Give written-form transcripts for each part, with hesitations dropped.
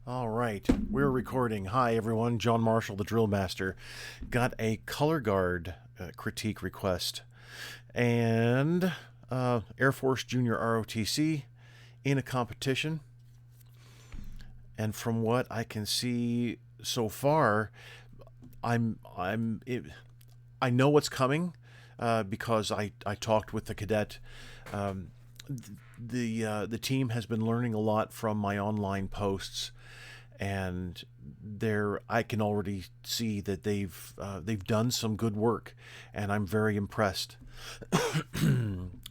All right, we're recording. Hi, everyone. John Marshall, the DrillMaster. Got a color guard critique request. And Air Force Junior ROTC in a competition. And from what I can see so far, I know what's coming because I talked with the cadet. The team has been learning a lot from my online posts, and I can already see that they've done some good work, and I'm very impressed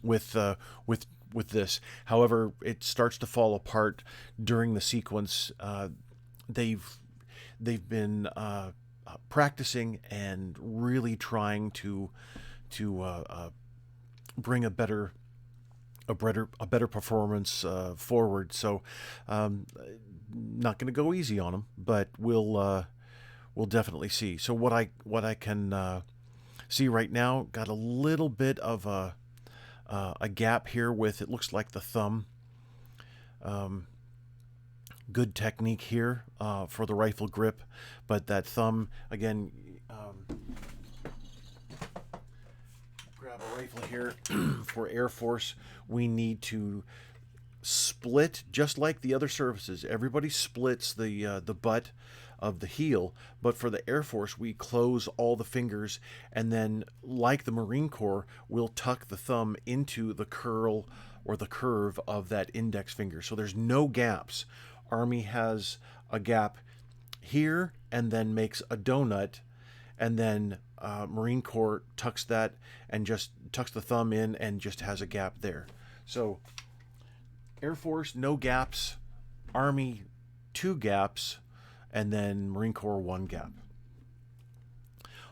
with this. However, it starts to fall apart during the sequence. They've been practicing and really trying to bring a better performance forward. So not going to go easy on them, but we'll definitely see. So what I can see right now, got a little bit of a gap here with, it looks like the thumb. Good technique here for the rifle grip, but that thumb again. Grab a rifle here for Air Force. We need to split just like the other surfaces. Everybody splits the butt of the heel, but for the Air Force we close all the fingers, and then like the Marine Corps, we'll tuck the thumb into the curl or the curve of that index finger, so there's no gaps. Army has a gap here and then makes a donut, and then Marine Corps tucks that and just tucks the thumb in and just has a gap there. So Air Force, no gaps. Army, 2 gaps. And then Marine Corps, 1 gap.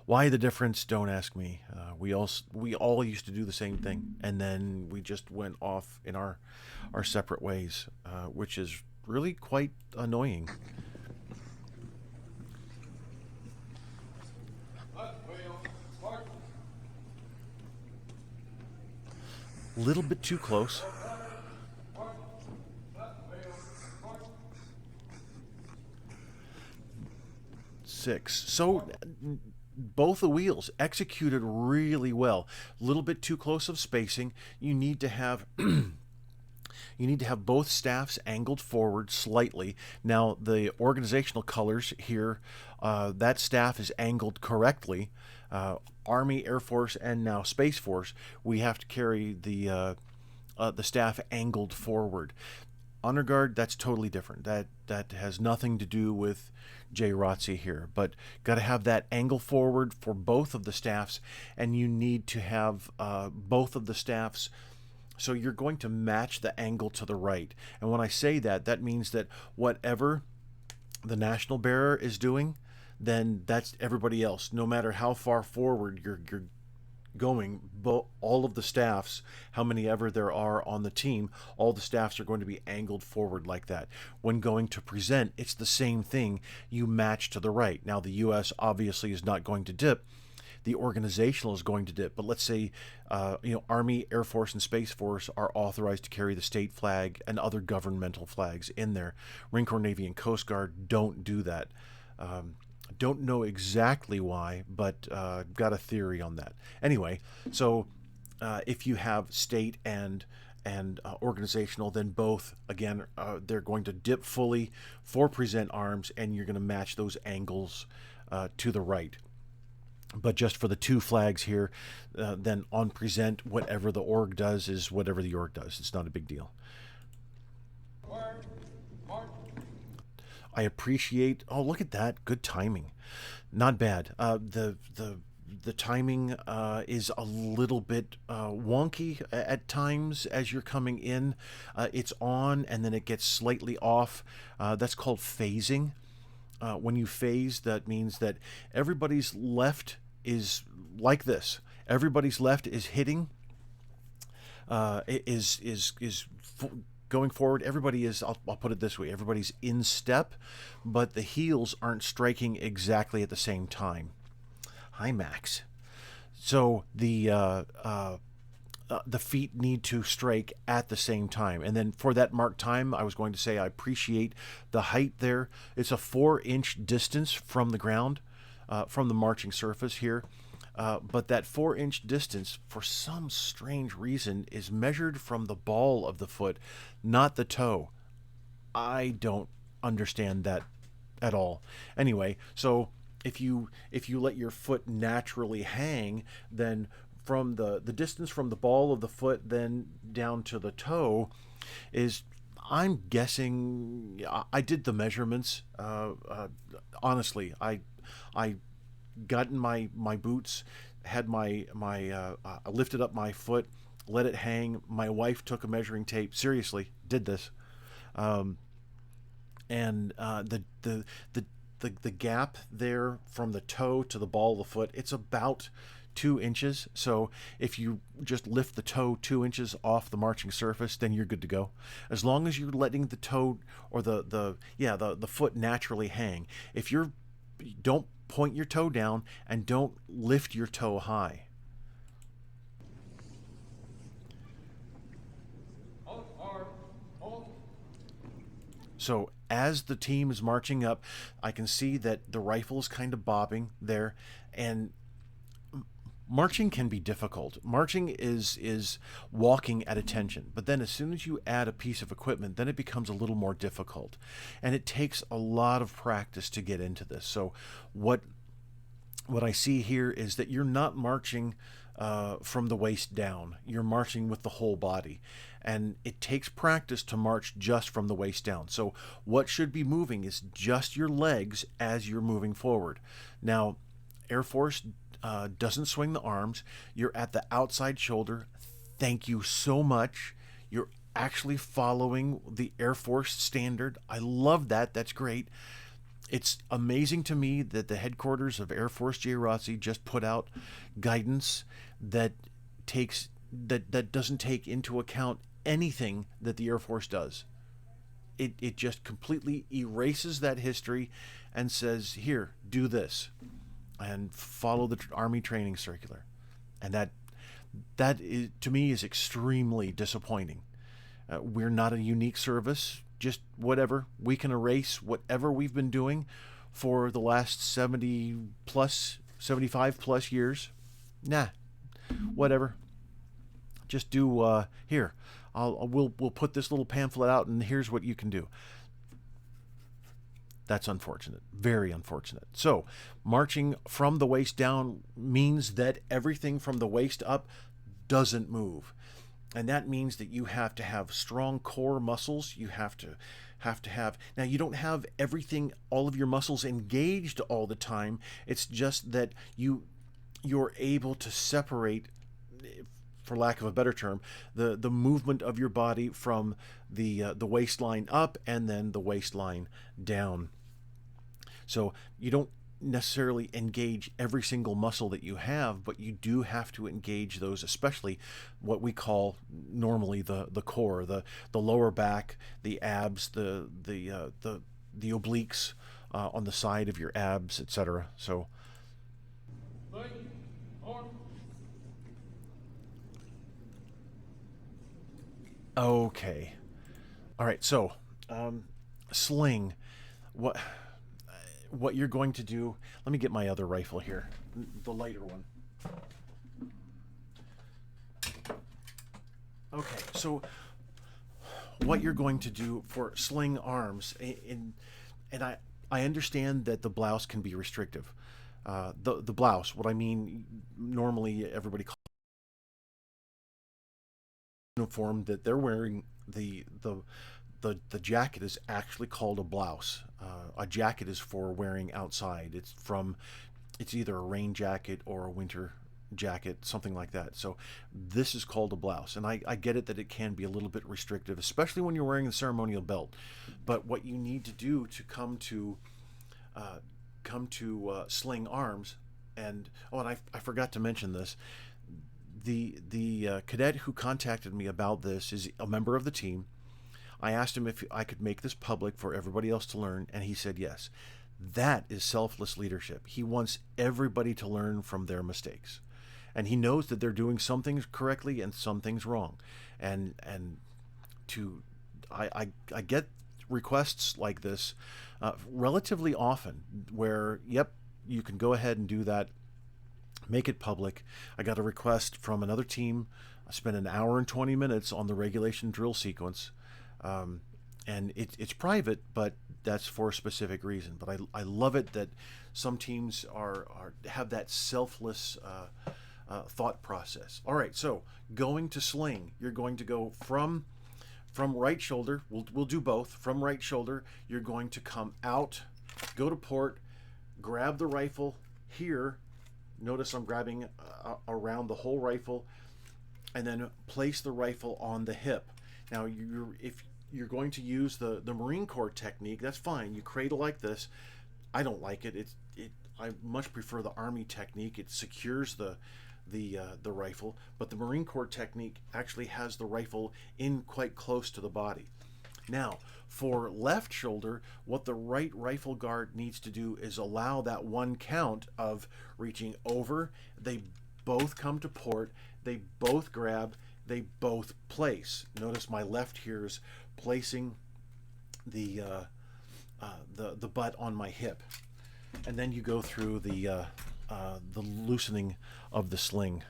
Why the difference? Don't ask me. We all used to do the same thing, and then we just went off in our separate ways, which is really quite annoying. Little bit too close. Six. So both the wheels executed really well. A little bit too close of spacing. You need to have both staffs angled forward slightly. Now the organizational colors here, that staff is angled correctly. Army, Air Force, and now Space Force, we have to carry the staff angled forward. Honor Guard, that's totally different. That has nothing to do with AFJROTC here, but got to have that angle forward for both of the staffs, and you need to have both of the staffs. So you're going to match the angle to the right. And when I say that, that means that whatever the national bearer is doing, then that's everybody else. No matter how far forward you're going, all of the staffs, how many ever there are on the team, all the staffs are going to be angled forward like that. When going to present, it's the same thing. You match to the right. Now the U.S. obviously is not going to dip. The organizational is going to dip, but let's say Army, Air Force, and Space Force are authorized to carry the state flag and other governmental flags in there. Marine Corps, Navy, and Coast Guard don't do that. Don't know exactly why, but got a theory on that. Anyway, so if you have state and organizational, then both, again, they're going to dip fully for present arms, and you're going to match those angles to the right. But just for the 2 flags here, then on present, whatever the org does is whatever the org does. It's not a big deal. I appreciate, oh, look at that, good timing. Not bad. The timing is a little bit wonky at times as you're coming in. It's on and then it gets slightly off. That's called phasing. When you phase, that means that everybody's left is like this. Everybody's left is hitting, going forward. Everybody is, I'll put it this way, everybody's in step, but the heels aren't striking exactly at the same time. Hi, Max. So the the feet need to strike at the same time. And then for that mark time, I was going to say I appreciate the height there. It's a 4-inch distance from the ground, from the marching surface here. But that 4-inch distance, for some strange reason, is measured from the ball of the foot, not the toe. I don't understand that at all. Anyway, so if you let your foot naturally hang, then from the distance from the ball of the foot then down to the toe is, I'm guessing, I did the measurements. Honestly, I got in my boots, had I lifted up my foot, let it hang. My wife took a measuring tape. Seriously, did this, and the gap there from the toe to the ball of the foot, it's about 2 inches. So if you just lift the toe 2 inches off the marching surface, then you're good to go. As long as you're letting the toe or the foot naturally hang. If you're don't point your toe down and don't lift your toe high. So as the team is marching up, I can see that the rifle is kind of bobbing there, and marching can be difficult. Marching is walking at attention, but then as soon as you add a piece of equipment, then it becomes a little more difficult, and it takes a lot of practice to get into this. So what I see here is that you're not marching from the waist down. You're marching with the whole body, and it takes practice to march just from the waist down. So what should be moving is just your legs as you're moving forward. Now, Air Force doesn't swing the arms. You're at the outside shoulder. Thank you so much. You're actually following the Air Force standard. I love that. That's great. It's amazing to me that the headquarters of AFJROTC just put out guidance that doesn't take into account anything that the Air Force does. It just completely erases that history and says, here, do this and follow the Army training circular. And that is, to me, is extremely disappointing. We're not a unique service. Just whatever, we can erase whatever we've been doing for the last 75 plus years. Nah, whatever. Just do here. We'll put this little pamphlet out, and here's what you can do. That's unfortunate, very unfortunate. So, marching from the waist down means that everything from the waist up doesn't move. And that means that you have to have strong core muscles. You have to have, now you don't have everything, all of your muscles engaged all the time. It's just that you're able to separate, for lack of a better term, the movement of your body from the waistline up and then the waistline down. So you don't necessarily engage every single muscle that you have, but you do have to engage those, especially what we call normally the core, the lower back, the abs, the obliques on the side of your abs, etc. So okay, all right. So sling, what you're going to do, let me get my other rifle here, the lighter one. Okay, so what you're going to do for sling arms, and I understand that the blouse can be restrictive. The blouse, what I mean, normally everybody calls uniform that they're wearing, the jacket is actually called a blouse. A jacket is for wearing outside. It's either a rain jacket or a winter jacket, something like that. So this is called a blouse, and I get it that it can be a little bit restrictive, especially when you're wearing the ceremonial belt. But what you need to do to come to sling arms, and I forgot to mention this. The cadet who contacted me about this is a member of the team. I asked him if I could make this public for everybody else to learn, and he said yes. That is selfless leadership. He wants everybody to learn from their mistakes. and he knows that they're doing some things correctly and some things wrong. And to I get requests like this relatively often, where yep, you can go ahead and do that, make it public. I got a request from another team. I spent an hour and 20 minutes on the regulation drill sequence, and it's private, but that's for a specific reason. But I love it that some teams have that selfless thought process. All right, so going to sling, you're going to go from right shoulder. We'll do both. From right shoulder, you're going to come out, go to port, grab the rifle here. Notice I'm grabbing around the whole rifle, and then place the rifle on the hip. Now, if you're going to use the Marine Corps technique, that's fine. You cradle like this. I don't like it. I much prefer the Army technique. It secures the rifle, but the Marine Corps technique actually has the rifle in quite close to the body. Now, for left shoulder, what the right rifle guard needs to do is allow that one count of reaching over. They both come to port. They both grab. They both place. Notice my left here is placing the butt on my hip, and then you go through the loosening of the sling.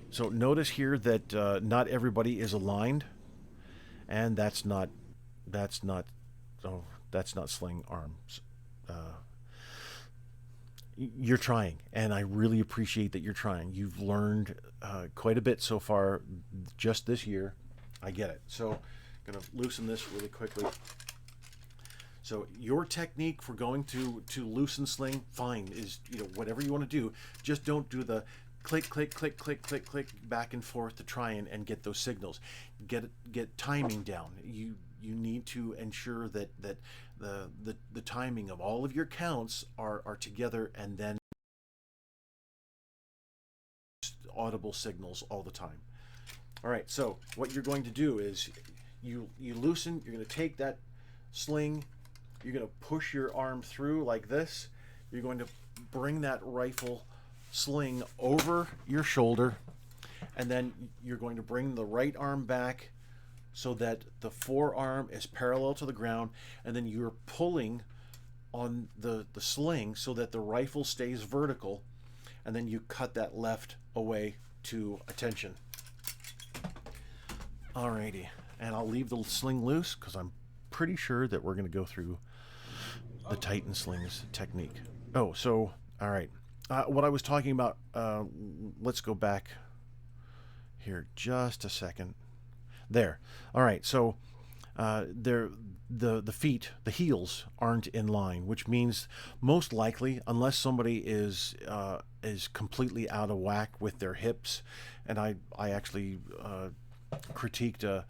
So notice here that not everybody is aligned, and that's not sling arms. You're trying, and I really appreciate that you're trying. You've learned quite a bit so far just this year. I get it. So I'm going to loosen this really quickly. So your technique for going to loosen sling, fine, is whatever you want to do. Just don't do the click, click, click, click, click, click back and forth to try and get those signals. Get timing down. You need to ensure that the timing of all of your counts are together, and then audible signals all the time. All right, so what you're going to do is you loosen. You're going to take that sling. You're going to push your arm through like this. You're going to bring that rifle sling over your shoulder, and then you're going to bring the right arm back so that the forearm is parallel to the ground, and then you're pulling on the sling so that the rifle stays vertical, and then you cut that left away to attention. Alrighty, and I'll leave the sling loose because I'm pretty sure that we're going to go through the Titan slings technique. Oh, so all right. What I was talking about, let's go back here just a second. There. All right, so the feet, the heels aren't in line, which means most likely, unless somebody is completely out of whack with their hips, and I actually critiqued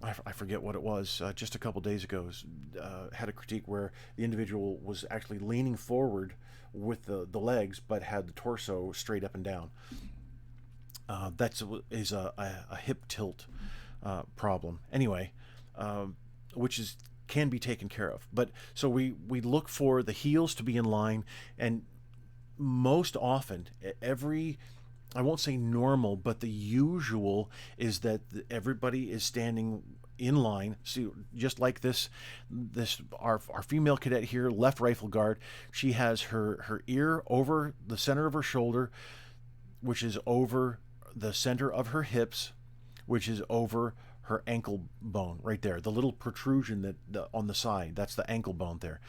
I forget what it was, just a couple days ago, had a critique where the individual was actually leaning forward with the legs, but had the torso straight up and down. That is a hip tilt problem. Anyway, which can be taken care of. But so we look for the heels to be in line, and most often, I won't say normal, but the usual is that everybody is standing in line. See, just like this our female cadet here, left rifle guard, she has her ear over the center of her shoulder, which is over the center of her hips, which is over her ankle bone right there. The little protrusion on the side, that's the ankle bone there.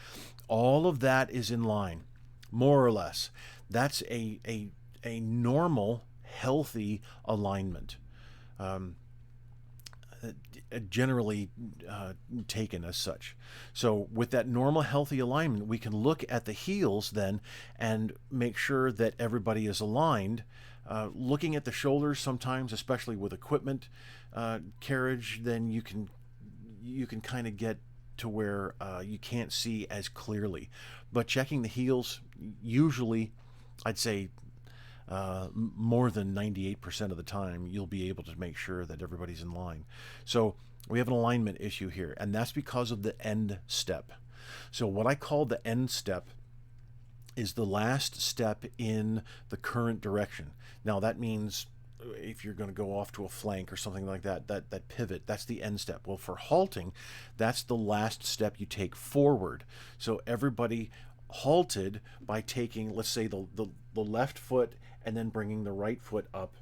All of that is in line, more or less. That's a normal, healthy alignment, generally taken as such. So with that normal, healthy alignment, we can look at the heels then and make sure that everybody is aligned. Looking at the shoulders sometimes, especially with equipment carriage, then you can kind of get to where you can't see as clearly. But checking the heels, usually, I'd say more than 98% of the time, you'll be able to make sure that everybody's in line. So we have an alignment issue here, and that's because of the end step. So what I call the end step is the last step in the current direction. Now that means if you're going to go off to a flank or something like that, that pivot, that's the end step. Well, for halting, that's the last step you take forward. So everybody halted by taking, let's say, the left foot and then bringing the right foot up.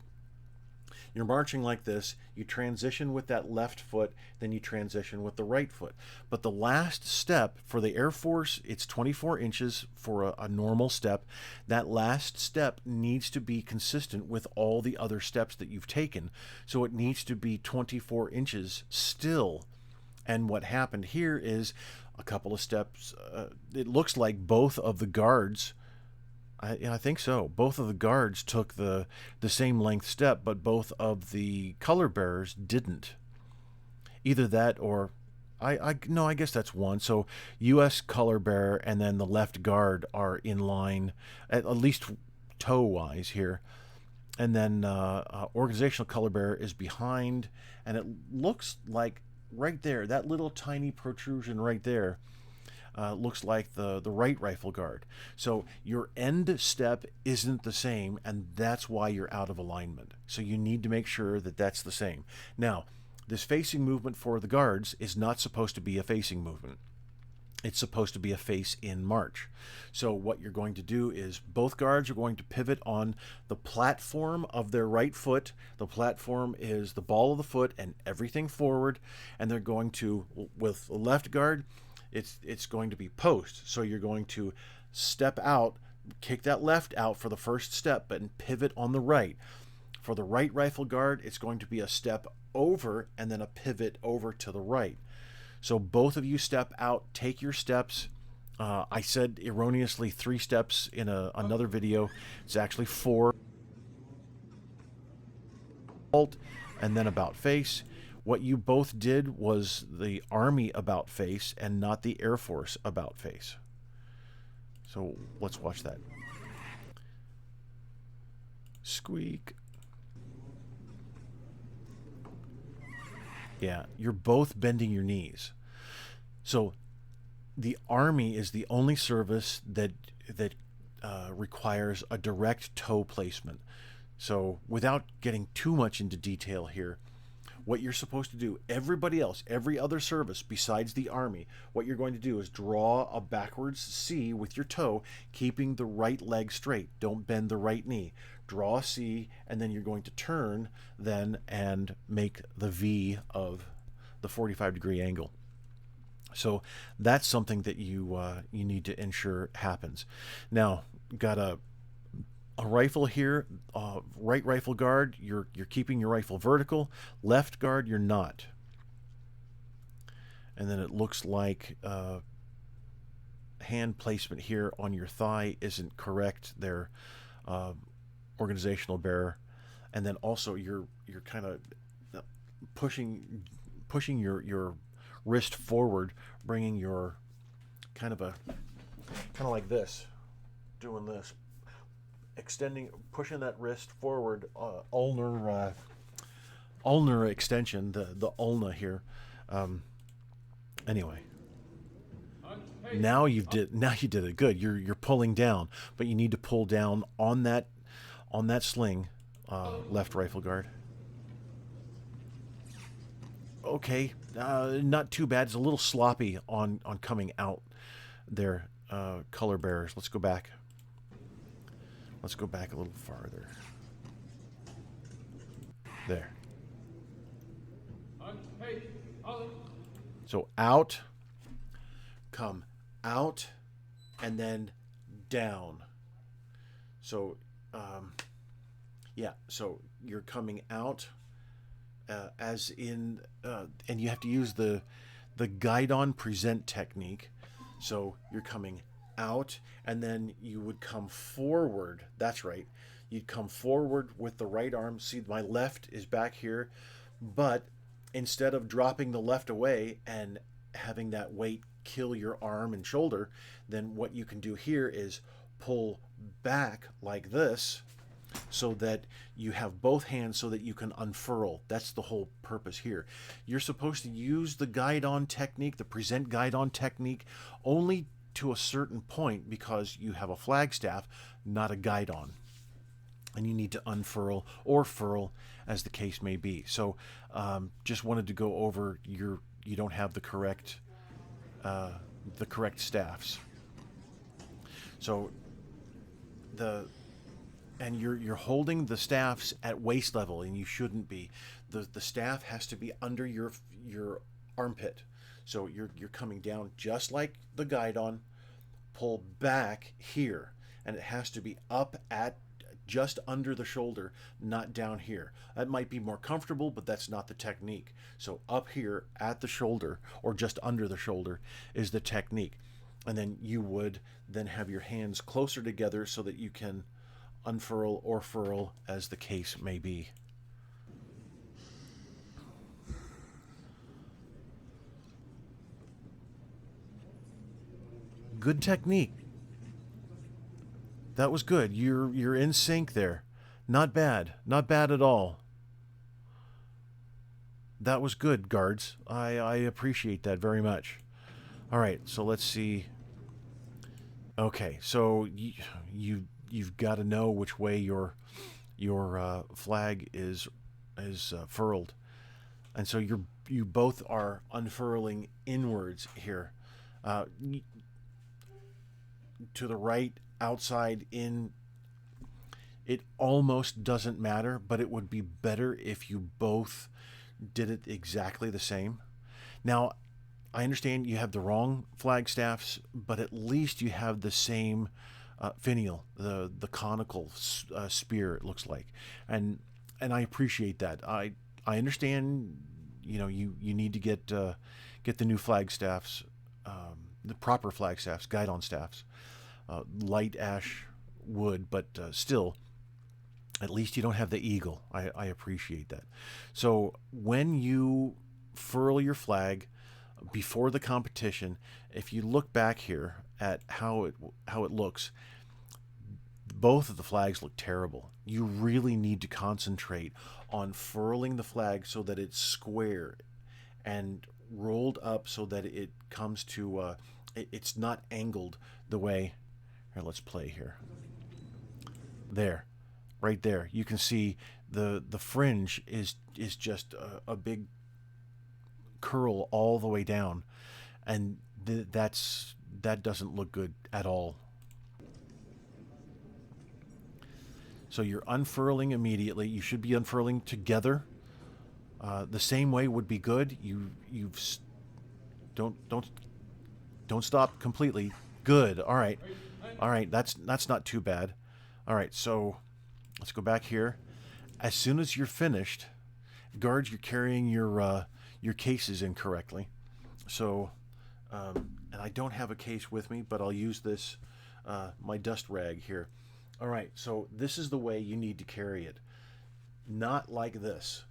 You're marching like this, you transition with that left foot, then you transition with the right foot. But the last step for the Air Force, it's 24 inches for a normal step. That last step needs to be consistent with all the other steps that you've taken. So it needs to be 24 inches still. And what happened here is a couple of steps, it looks like both of the guards, I think so. Both of the guards took the same length step, but both of the color bearers didn't. Either that or no, I guess that's one. So U.S. color bearer and then the left guard are in line, at least toe-wise here. And then organizational color bearer is behind, and it looks like right there, that little tiny protrusion right there, looks like the right rifle guard. So your end step isn't the same, and that's why you're out of alignment. So you need to make sure that that's the same. Now, this facing movement for the guards is not supposed to be a facing movement. It's supposed to be a face in march. So what you're going to do is both guards are going to pivot on the platform of their right foot. The platform is the ball of the foot and everything forward, and they're going to, with the left guard, it's going to be post. So you're going to step out, kick that left out for the first step, but pivot on the right. For the right rifle guard, it's going to be a step over and then a pivot over to the right. So both of you step out, take your steps. I said erroneously 3 steps in another video. It's actually 4. Halt and then about face. What you both did was the Army about face and not the Air Force about face. So let's watch that. Squeak. Yeah, you're both bending your knees. So the Army is the only service that requires a direct toe placement. So without getting too much into detail here, what you're supposed to do, everybody else, every other service besides the Army, what you're going to do is draw a backwards C with your toe, keeping the right leg straight. Don't bend the right knee. Draw a C, and then you're going to turn then and make the V of the 45-degree angle. So that's something that you need to ensure happens. Now, got a rifle here, right rifle guard, you're keeping your rifle vertical. Left guard, you're not. And then it looks like hand placement here on your thigh isn't correct. They're organizational bearer, and then also you're kind of pushing your wrist forward, bringing your kind of like this, doing this, extending, pushing that wrist forward, ulnar extension, the ulna here. Anyway, now you did it good. You're pulling down, but you need to pull down on that sling, left rifle guard. Okay, not too bad. It's a little sloppy on coming out there, color bearers. Let's go back. Let's go back a little farther. There. So out, come out, and then down. So, yeah, so you're coming out as in, and you have to use the guide-on present technique. So you're coming out, and then you would come forward. That's right. You'd come forward with the right arm. See, my left is back here, but instead of dropping the left away and having that weight kill your arm and shoulder, then what you can do here is pull back like this. so that you have both hands so that you can unfurl. That's the whole purpose here. You're supposed to use the guide-on technique, the present guide-on technique, only to a certain point because you have a flagstaff, not a guide-on. And you need to unfurl or furl as the case may be. So just wanted to go over you don't have the correct staffs. So you're holding the staffs at waist level, and you shouldn't be. The staff has to be under your armpit. So you're coming down just like the guide-on, pull back here, and it has to be up at just under the shoulder, not down here. That might be more comfortable, but that's not the technique. So up here at the shoulder, or just under the shoulder, is the technique. And then you would then have your hands closer together so that you can unfurl or furl as the case may be. Good technique. That was good. You're in sync there. Not bad. Not bad at all. That was good, guards. I appreciate that very much. All right, so let's see. Okay, so you've got to know which way your flag is furled, and so you both are unfurling inwards here, to the right, outside, in. It almost doesn't matter, but it would be better if you both did it exactly the same. Now, I understand you have the wrong flagstaffs, but at least you have the same finial, the conical spear, it looks like, and I appreciate that. I understand, you need to get the new flagstaffs, the proper flagstaffs, guide-on staffs, light ash wood, but still, at least you don't have the eagle. I appreciate that. So when you furl your flag before the competition, if you look back here at how it looks, both of the flags look terrible. You really need to concentrate on furling the flag so that it's square and rolled up so that it comes to it's not angled the way. Here, let's play here. There, right there, you can see the fringe is just a big curl all the way down, and that doesn't look good at all. So you're unfurling immediately. You should be unfurling together. The same way would be good. Don't stop completely. Good. All right. That's not too bad. All right. So let's go back here. As soon as you're finished, guards, you're carrying your cases incorrectly. So, and I don't have a case with me, but I'll use this my dust rag here. All right. So this is the way you need to carry it. Not like this.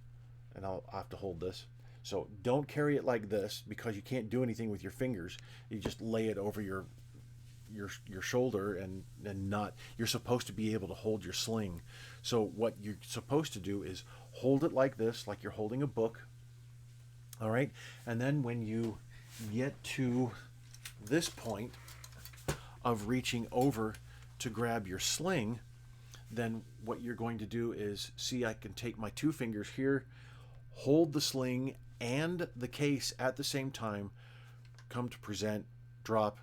And I'll have to hold this. So don't carry it like this, because you can't do anything with your fingers. You just lay it over your shoulder, and not. You're supposed to be able to hold your sling. So what you're supposed to do is hold it like this, like you're holding a book. All right, and then when you get to this point of reaching over to grab your sling, then what you're going to do is, see, I can take my two fingers here, hold the sling and the case at the same time, come to present, drop.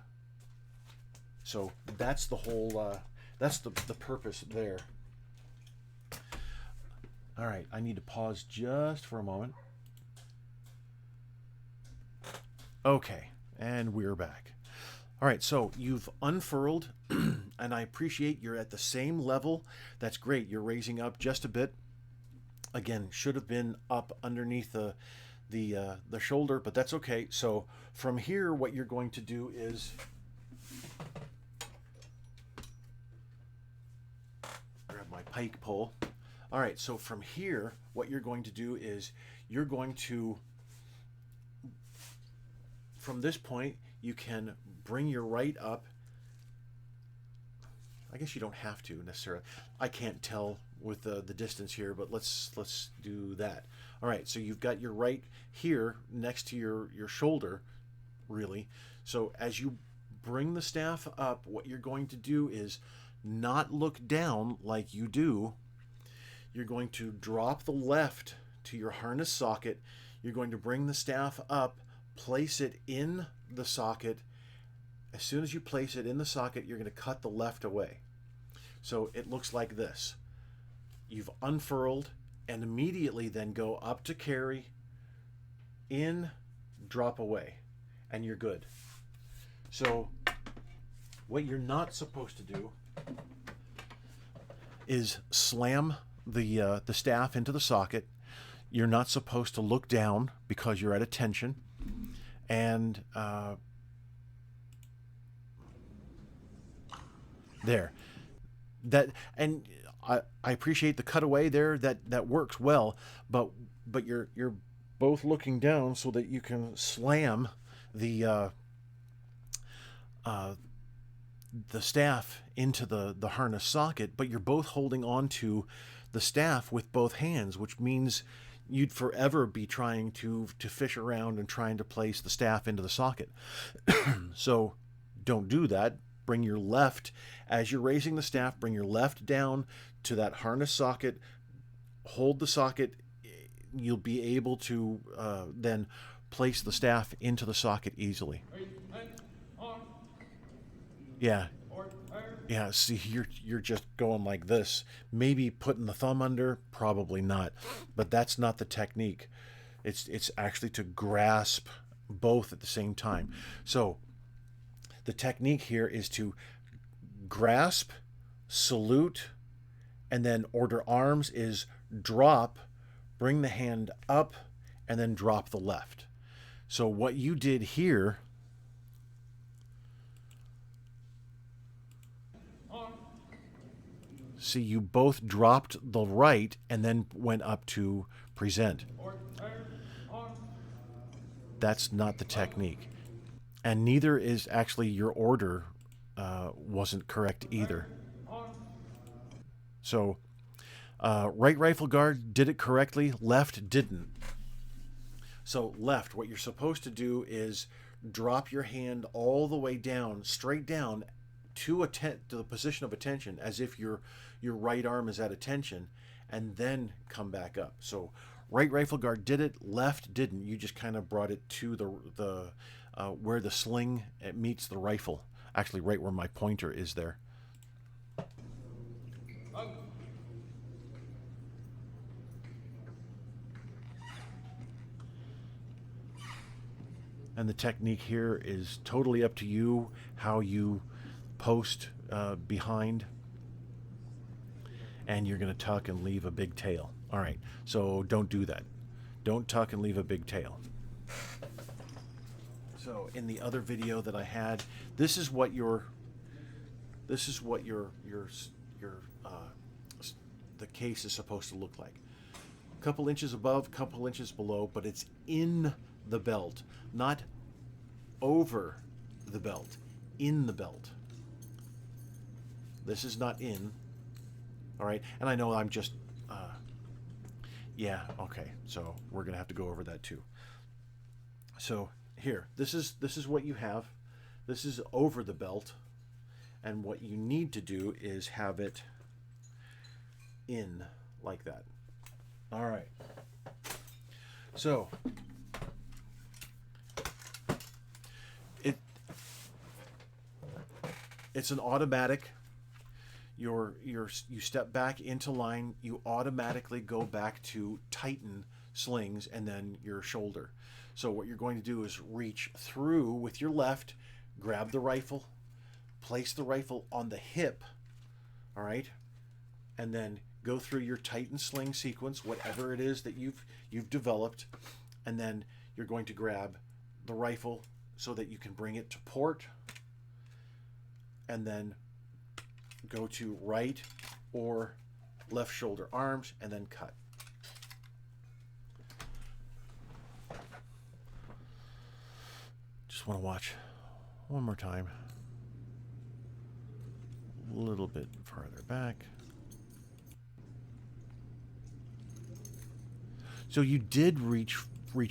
So that's the whole, that's the purpose there. All right, I need to pause just for a moment. Okay, and we're back. All right, so you've unfurled, and I appreciate you're at the same level. That's great. You're raising up just a bit. Again, should have been up underneath the shoulder, but that's okay. So from here, what you're going to do is grab my pike pole. All right, so from here, what you're going to do is you're going to, from this point, you can bring your right up. I guess you don't have to necessarily. I can't tell with the distance here, but let's do that. All right, so you've got your right here next to your shoulder, really. So as you bring the staff up, what you're going to do is not look down like you do. You're going to drop the left to your harness socket. You're going to bring the staff up, place it in the socket. As soon as you place it in the socket, you're going to cut the left away. So it looks like this. You've unfurled and immediately then go up to carry, in, drop away, and you're good. So what you're not supposed to do is slam the staff into the socket. You're not supposed to look down because you're at attention, and there. That, and I appreciate the cutaway there. That works well, but you're both looking down so that you can slam the staff into the harness socket, but you're both holding on to the staff with both hands, which means you'd forever be trying to fish around and trying to place the staff into the socket. So don't do that. Bring your left, as you're raising the staff, bring your left down to that harness socket, hold the socket. You'll be able to then place the staff into the socket easily. Yeah. Yeah, see, you're just going like this. Maybe putting the thumb under, probably not. But that's not the technique. It's actually to grasp both at the same time. So the technique here is to grasp, salute, and then order arms is drop, bring the hand up, and then drop the left. So what you did here, see, you both dropped the right and then went up to present. That's not the technique. And neither is actually your order wasn't correct either. So right rifle guard did it correctly, left didn't. So left, what you're supposed to do is drop your hand all the way down, straight down to the position of attention, as if your right arm is at attention, and then come back up. So right rifle guard did it, left didn't. You just kind of brought it to the where the sling meets the rifle, actually right where my pointer is there. And the technique here is totally up to you, how you post behind. And you're going to tuck and leave a big tail. All right, so don't do that. Don't tuck and leave a big tail. So in the other video that I had, this is what the case is supposed to look like. A couple inches above, couple inches below, but it's in the belt, not over the belt, in the belt. This is not in. All right, and I know I'm just, yeah, okay, so we're gonna have to go over that too. So here, this is what you have. This is over the belt, and what you need to do is have it in like that. All right, so it's an automatic. You step back into line, you automatically go back to tighten slings and then your shoulder. So what you're going to do is reach through with your left, grab the rifle, place the rifle on the hip, all right, and then go through your tighten sling sequence, whatever it is that you've developed, and then you're going to grab the rifle so that you can bring it to port, and then go to right or left shoulder arms, and then cut. Just want to watch one more time. A little bit farther back. So you did reach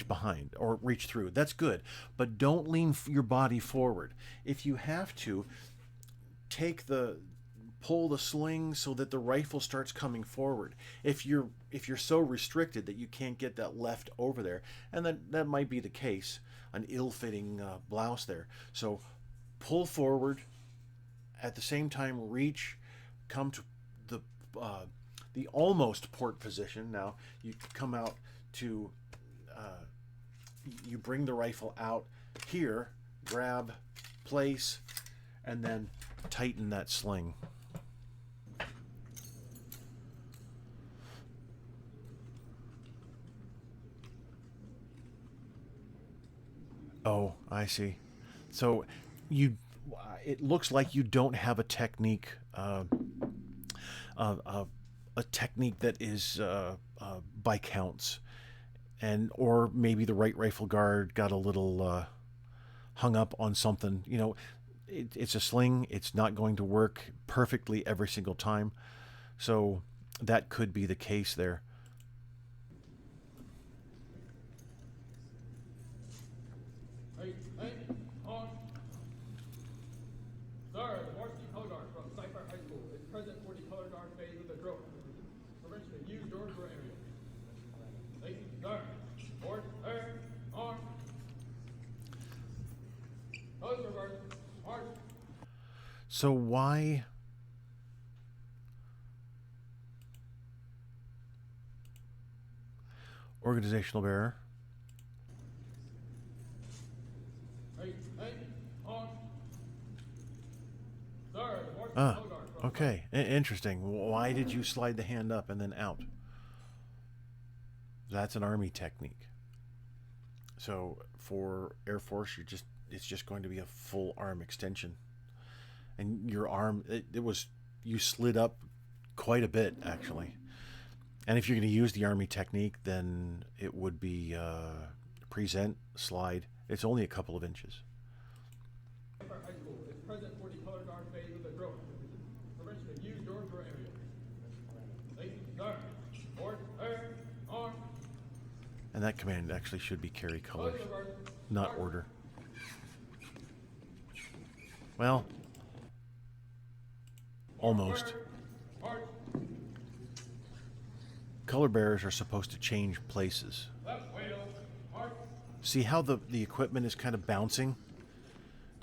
behind or reach through. That's good, but don't lean your body forward. If you have to, pull the sling so that the rifle starts coming forward. If you're so restricted that you can't get that left over there, and that might be the case, an ill-fitting blouse there. So pull forward, at the same time reach, come to the almost port position. Now you come out to you bring the rifle out here, grab, place, and then tighten that sling. Oh, I see. So it looks like you don't have a technique, a technique that is by counts, or maybe the right rifle guard got a little hung up on something. You know, it's a sling. It's not going to work perfectly every single time, so that could be the case there. Sir, the varsity color guard from Cypher High School is present for the color guard phase of the drill. Permission to use your drill area. Thank you, sir. Board, air, arm. Color guard, march. So why? Organizational bearer. Ah, okay. Interesting. Why did you slide the hand up and then out? That's an Army technique. So for Air Force, it's just going to be a full arm extension. And your arm, you slid up quite a bit, actually. And if you're going to use the Army technique, then it would be present, slide. It's only a couple of inches. High School is present for the color guard phase of the drill. Permission to use your drill area. Thank you, sir. Board, air, arm. And that command actually should be carry colors, not order. Well, almost. Color bearers are supposed to change places. See how the equipment is kind of bouncing?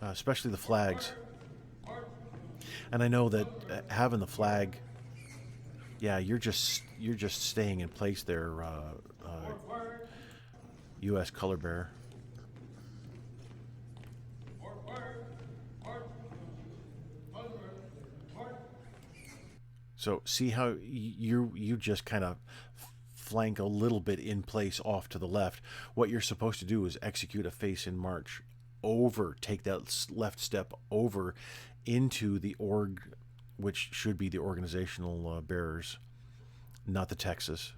Especially the flags. And I know that having the flag, yeah, you're just staying in place there, U.S. color bearer. So see how you just kind of flank a little bit in place off to the left. What you're supposed to do is execute a face in march over, take that left step over into the org, which should be the organizational bearers, not the Texas,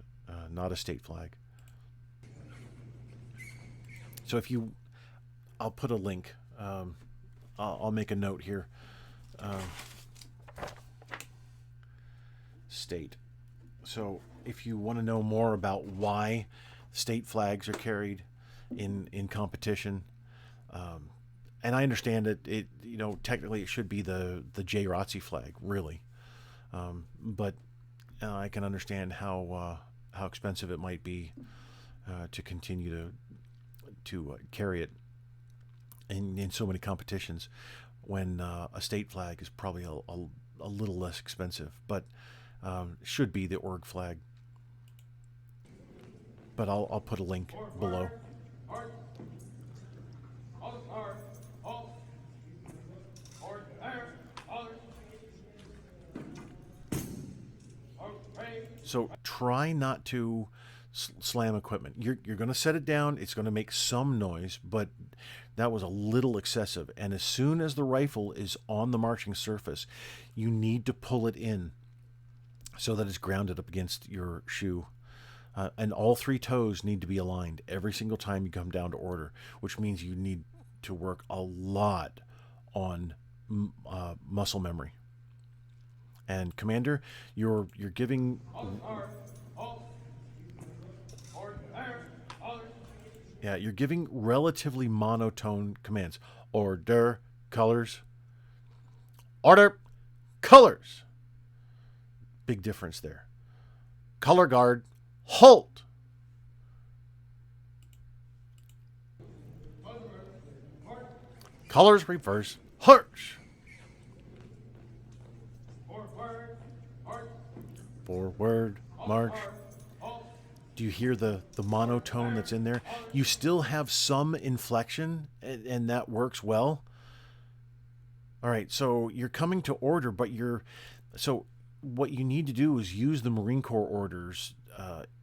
not a state flag. So I'll put a link. I'll make a note here. State. So if you want to know more about why state flags are carried in competition, and I understand that technically it should be the AFJROTC flag, really, but I can understand how expensive it might be to continue to carry it in so many competitions when a state flag is probably a little less expensive, but should be the org flag. But I'll put a link below. So try not to slam equipment. You're going to set it down. It's going to make some noise, but that was a little excessive. And as soon as the rifle is on the marching surface, you need to pull it in so that it's grounded up against your shoe. And all three toes need to be aligned every single time you come down to order, which means you need to work a lot on muscle memory. And Commander, you're giving... Yeah, you're giving relatively monotone commands. Order, colors. Order, colors. Big difference there. Color guard, halt. Colors reverse, harsh. Forward, march. Do you hear the monotone that's in there? You still have some inflection, and that works well. All right, so you're coming to order, but so what you need to do is use the Marine Corps orders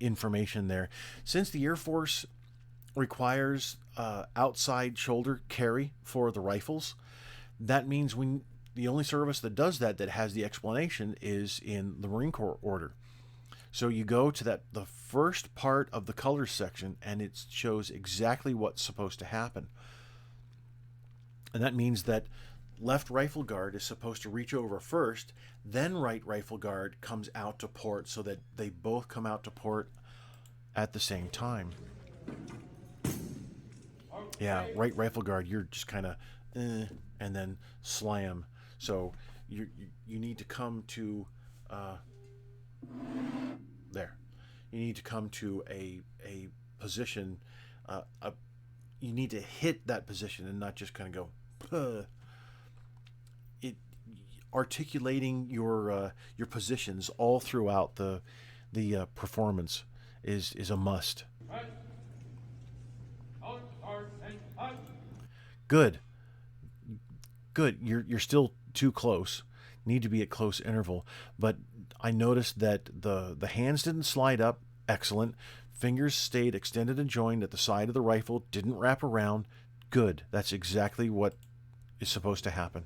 information there. Since the Air Force requires outside shoulder carry for the rifles, that means the only service that does that has the explanation is in the Marine Corps order. So you go to the first part of the colors section, and it shows exactly what's supposed to happen. And that means that left rifle guard is supposed to reach over first, then right rifle guard comes out to port, so that they both come out to port at the same time. Yeah, right rifle guard, you're just kind of and then slam. So you need to come to there. You need to come to a position. You need to hit that position and not just kind of go. Puh. Articulating your positions all throughout the performance is a must. Good. You're still too close. Need to be at close interval. But I noticed that the hands didn't slide up. Excellent. Fingers stayed extended and joined at the side of the rifle. Didn't wrap around. Good. That's exactly what is supposed to happen.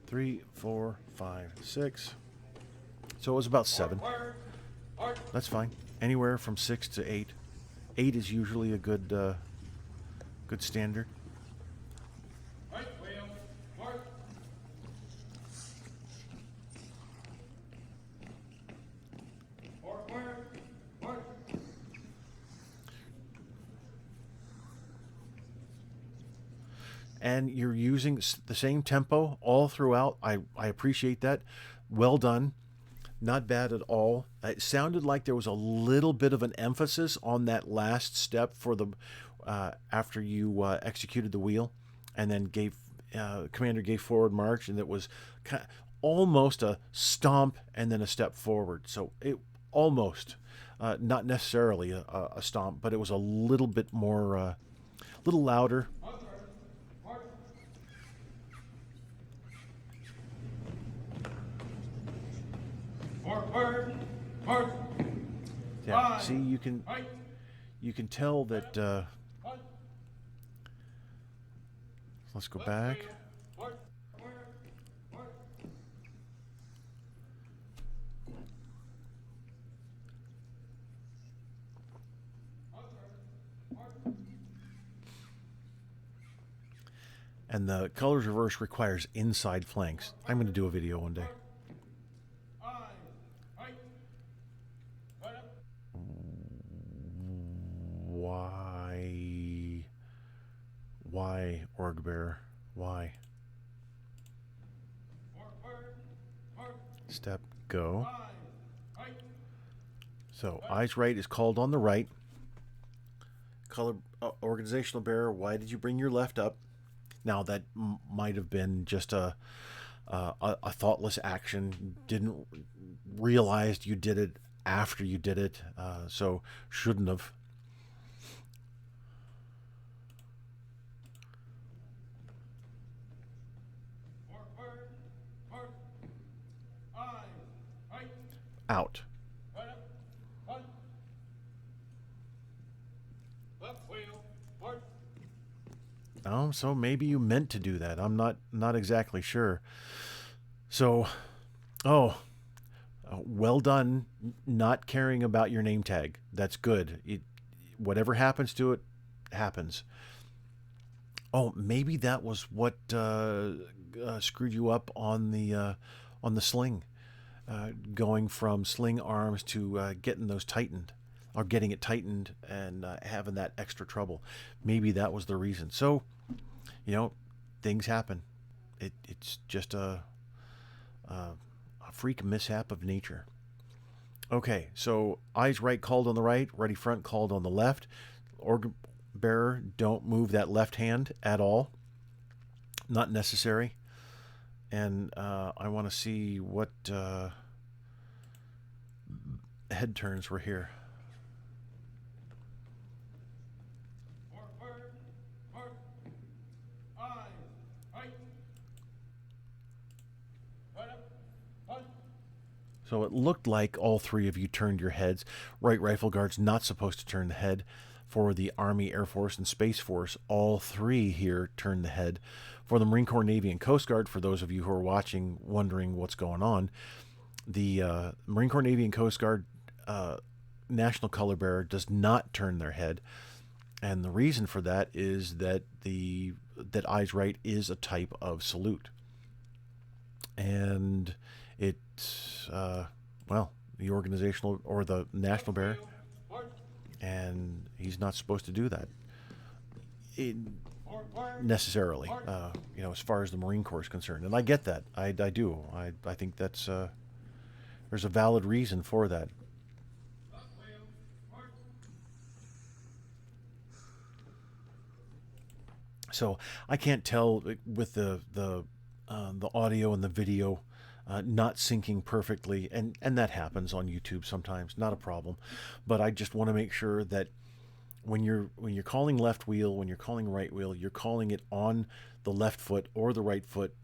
Three, 4, 5, 6. So it was about 7. That's fine. Anywhere from 6 to 8. 8 is usually a good standard. And you're using the same tempo all throughout. I appreciate that. Well done. Not bad at all. It sounded like there was a little bit of an emphasis on that last step for the after you executed the wheel, and then commander gave forward march, and it was kind of almost a stomp and then a step forward. So it almost, not necessarily a stomp, but it was a little bit more, a little louder. Yeah, see, you can tell that. Let's go back. And the colors reverse requires inside flanks. I'm going to do a video one day. Why, Org Bear? Why? Step, go. So, eyes right is called on the right. Color organizational bearer, why did you bring your left up? Now, that might have been just a thoughtless action. Didn't realize you did it after you did it, so shouldn't have. Out. Oh, so maybe you meant to do that. I'm not exactly sure. So, well done not caring about your name tag. That's good. Whatever happens to it, happens. Oh, maybe that was what screwed you up on the sling, going from sling arms to getting those tightened, or getting it tightened and having that extra trouble. Maybe that was the reason. So, you know, things happen. It's just a freak mishap of nature. Okay, so eyes right called on the right, ready front called on the left. Organ bearer, don't move that left hand at all. Not necessary. And I want to see what head turns were here. Forward, mark, eyes, right. Right up, punch. So it looked like all three of you turned your heads. Right rifle guard's not supposed to turn the head. For the Army, Air Force, and Space Force, all three here turn the head. For the Marine Corps, Navy, and Coast Guard, for those of you who are watching, wondering what's going on, the Marine Corps, Navy, and Coast Guard National Color Bearer does not turn their head. And the reason for that is that that eyes right is a type of salute. And it's, well, the organizational or the national bearer, and he's not supposed to do that necessarily, as far as the Marine Corps is concerned. And I get that. I do. I think that's, there's a valid reason for that. So I can't tell with the audio and the video not syncing perfectly, and that happens on YouTube sometimes, not a problem. But I just want to make sure that when you're calling left wheel, when you're calling right wheel, you're calling it on the left foot or the right foot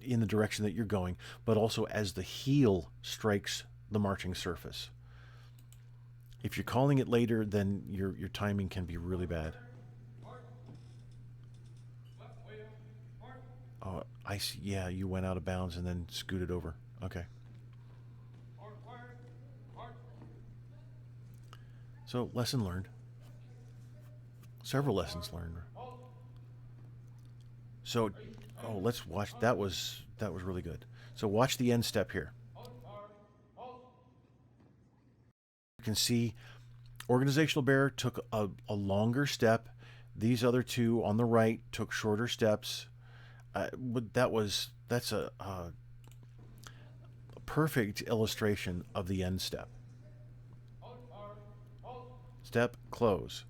in the direction that you're going, but also as the heel strikes the marching surface. If you're calling it later, then your timing can be really bad. Oh, I see. Yeah, you went out of bounds and then scooted over. Okay. So, lesson learned. Several lessons learned. So, oh, let's watch. That was really good. So, watch the end step here. You can see organizational bearer took a longer step. These other two on the right took shorter steps. But that's a perfect illustration of the end step. Step, close,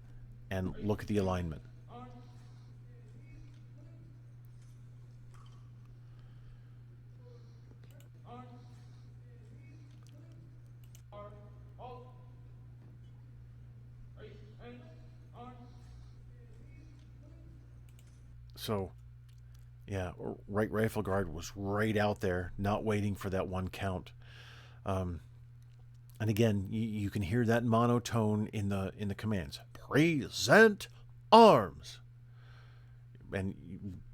and look at the alignment. So, yeah, right rifle guard was right out there, not waiting for that one count. And again, you can hear that monotone in the commands. Present arms.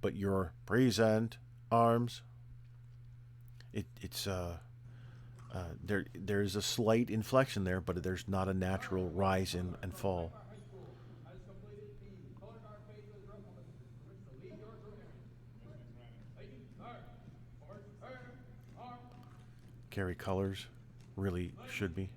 But your present arms. It's there's a slight inflection there, but there's not a natural rise in and fall. Carry colors, really should be.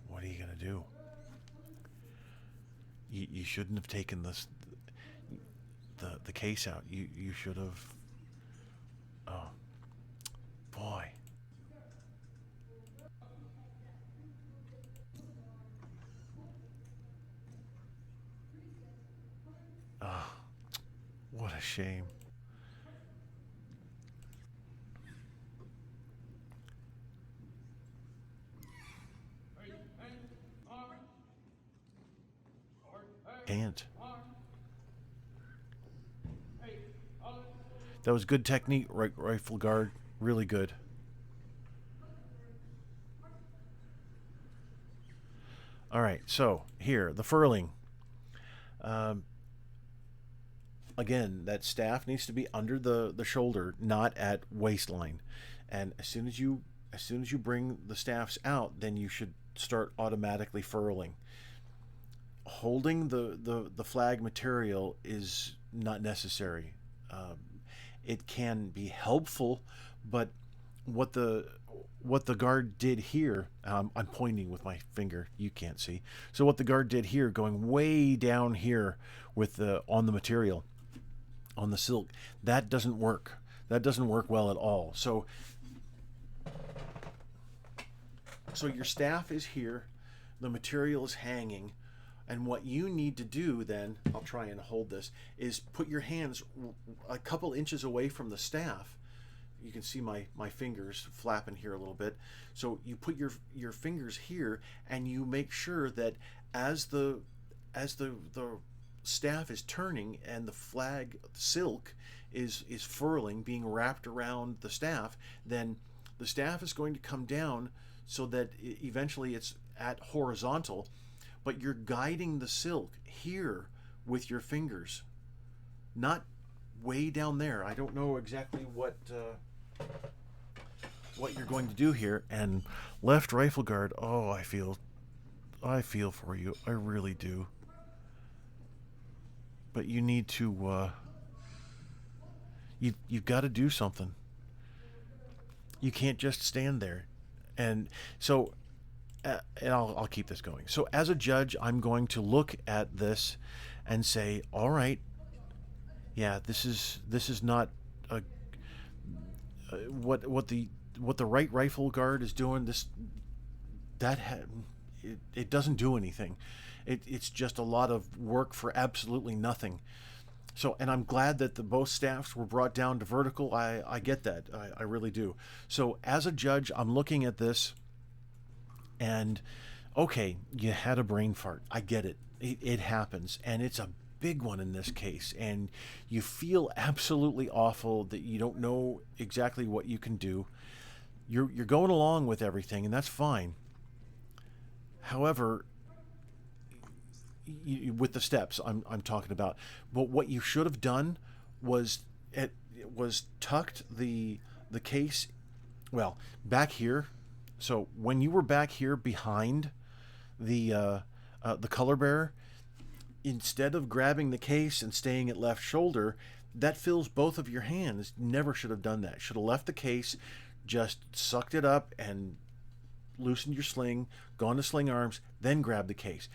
What are you gonna do? You shouldn't have taken the case out. You should have. Oh boy. Oh, what a shame. Can't. That was good technique, right rifle guard. Really good. All right, so here, the furling. Um, Again, that staff needs to be under the shoulder, not at waistline. And as soon as you bring the staffs out, then you should start automatically furling. Holding the flag material is not necessary. Um, it can be helpful, but what the what the guard did here, I'm pointing with my finger. You can't see. So what the guard did here, going way down here with the on the material, on the silk, that doesn't work. That doesn't work well at all. So your staff is here, the material is hanging, and what you need to do then, I'll try and hold this, is put your hands a couple inches away from the staff. You can see my fingers flapping here a little bit. So you put your fingers here, and you make sure that as the staff is turning and the flag silk is furling, being wrapped around the staff, then the staff is going to come down so that eventually it's at horizontal, but you're guiding the silk here with your fingers, not way down there. I don't know exactly what you're going to do here. And left rifle guard, oh, I feel for you. I really do. But you need to you've got to do something. You can't just stand there. And so and I'll keep this going. So as a judge, I'm going to look at this and say, all right, yeah, this is not a what the right rifle guard is doing. It doesn't do anything. It's just a lot of work for absolutely nothing. So, and I'm glad that the both staffs were brought down to vertical. I get that. I really do. So as a judge, I'm looking at this and, okay, you had a brain fart. I get it. It happens. And it's a big one in this case. And you feel absolutely awful that you don't know exactly what you can do. You're going along with everything, and that's fine. However, with the steps I'm talking about, but what you should have done was tucked the case, well, back here. So when you were back here behind the color bearer, instead of grabbing the case and staying at left shoulder, that fills both of your hands. Never should have done that. Should have left the case, just sucked it up and loosened your sling, gone to sling arms, then grab the case.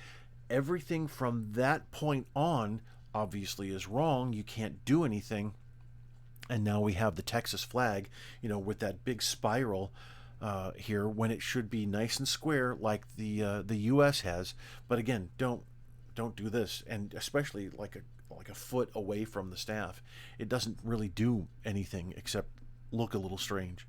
Everything from that point on obviously is wrong. You can't do anything. And now we have the Texas flag, with that big spiral here, when it should be nice and square like the U.S. has. But again, don't do this, and especially like a foot away from the staff. It doesn't really do anything except look a little strange.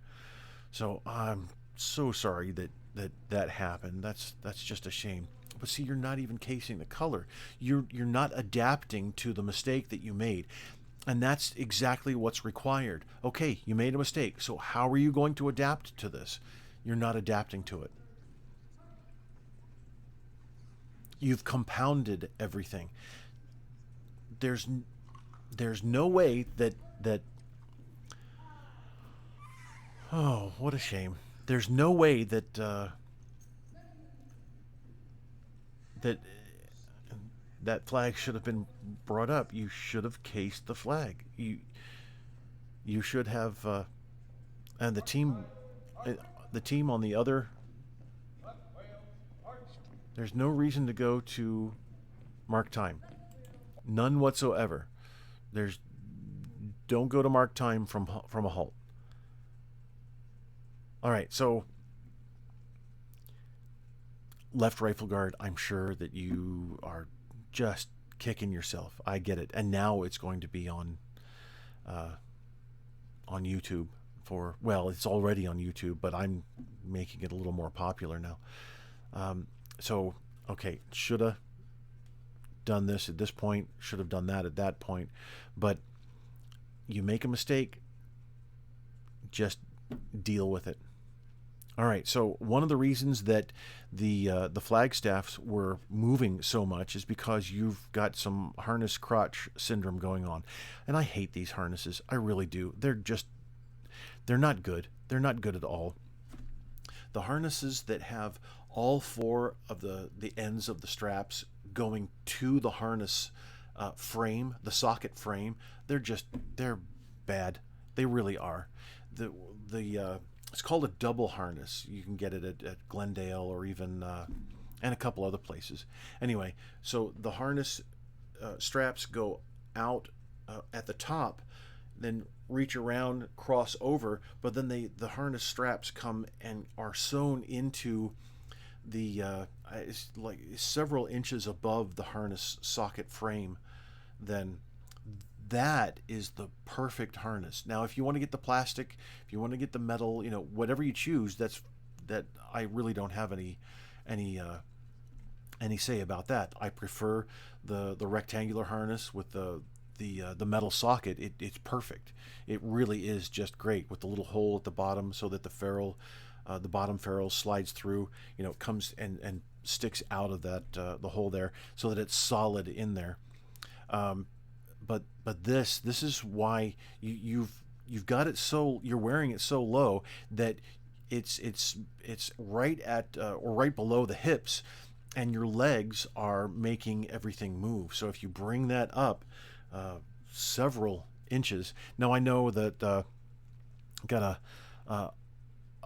So I'm so sorry that happened. That's just a shame. But see, you're not even casing the color. You're not adapting to the mistake that you made. And that's exactly what's required. Okay, you made a mistake. So how are you going to adapt to this? You're not adapting to it. You've compounded everything. There's no way that oh, what a shame. There's no way that that flag should have been brought up. You should have cased the flag. You should have, and the team on the other. There's no reason to go to mark time, none whatsoever. Don't go to mark time from a halt. All right, so left rifle guard, I'm sure that you are just kicking yourself. I get it. And now it's going to be on YouTube it's already on YouTube, but I'm making it a little more popular now. So, okay, should have done this at this point, should have done that at that point. But you make a mistake, just deal with it. All right. So one of the reasons that the flagstaffs were moving so much is because you've got some harness crotch syndrome going on, and I hate these harnesses. I really do. They're not good. They're not good at all. The harnesses that have all four of the ends of the straps going to the harness frame, the socket frame, they're bad. They really are. The It's called a double harness. You can get it at Glendale or even and a couple other places. Anyway, so the harness straps go out at the top, then reach around, cross over, but then the harness straps come and are sewn into the it's like several inches above the harness socket frame. Then that is the perfect harness. Now, if you want to get the plastic, if you want to get the metal, whatever you choose, that I really don't have any say about that. I prefer the rectangular harness with the metal socket. It's perfect. It really is just great with the little hole at the bottom so that the bottom ferrule slides through. It comes and sticks out of that the hole there so that it's solid in there. But this is why you've got it so you're wearing it so low that it's right at or right below the hips, and your legs are making everything move. So if you bring that up several inches, now I know that got a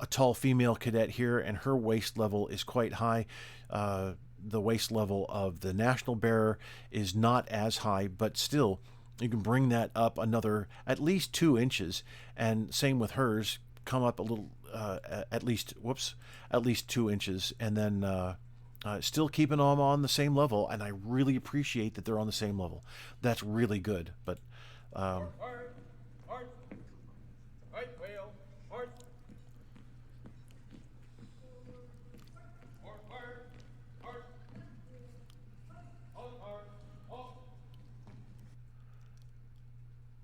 tall female cadet here, and her waist level is quite high. The waist level of the national bearer is not as high, but still you can bring that up another at least 2 inches, and same with hers, come up a little at least 2 inches, and then still keeping them on the same level. And I really appreciate that they're on the same level. That's really good. But Hard, hard. Right wheel, hard. Hard, hard. All hard, all.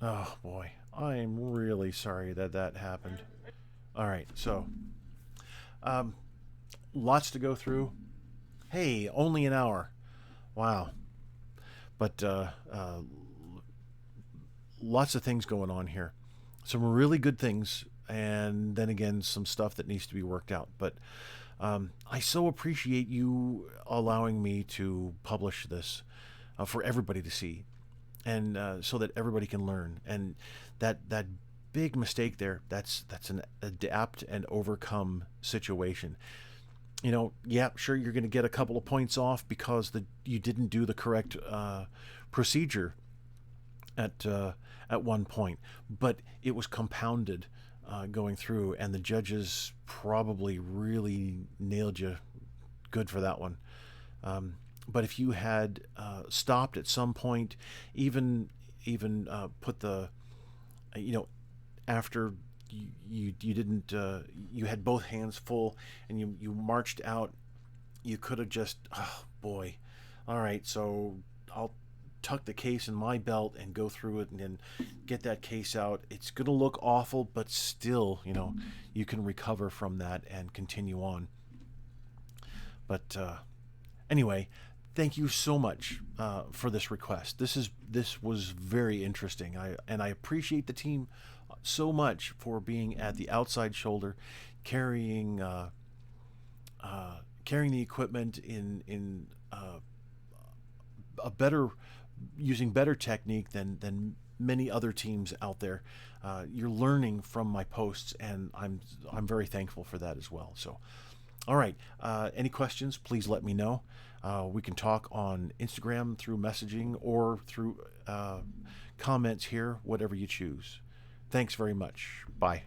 oh boy, I'm really sorry that happened. All right, so lots to go through. Hey, only an hour. Wow. But lots of things going on here. Some really good things, and then again, some stuff that needs to be worked out. But I so appreciate you allowing me to publish this for everybody to see, and so that everybody can learn. And that big mistake there, that's an adapt and overcome situation. Yeah, sure, you're going to get a couple of points off because you didn't do the correct procedure at one point, but it was compounded going through, and the judges probably really nailed you good for that one. But if you had stopped at some point, even put the after you didn't you had both hands full and you marched out, you could have just, oh boy, all right, so I'll tuck the case in my belt and go through it and then get that case out. It's gonna look awful, but still, you can recover from that and continue on. But anyway, thank you so much for this request. This was very interesting. I appreciate the team so much for being at the outside shoulder, carrying the equipment in a better, using better technique than many other teams out there. You're learning from my posts, and I'm very thankful for that as well. So, all right. Any questions? Please let me know. We can talk on Instagram through messaging or through comments here, whatever you choose. Thanks very much. Bye.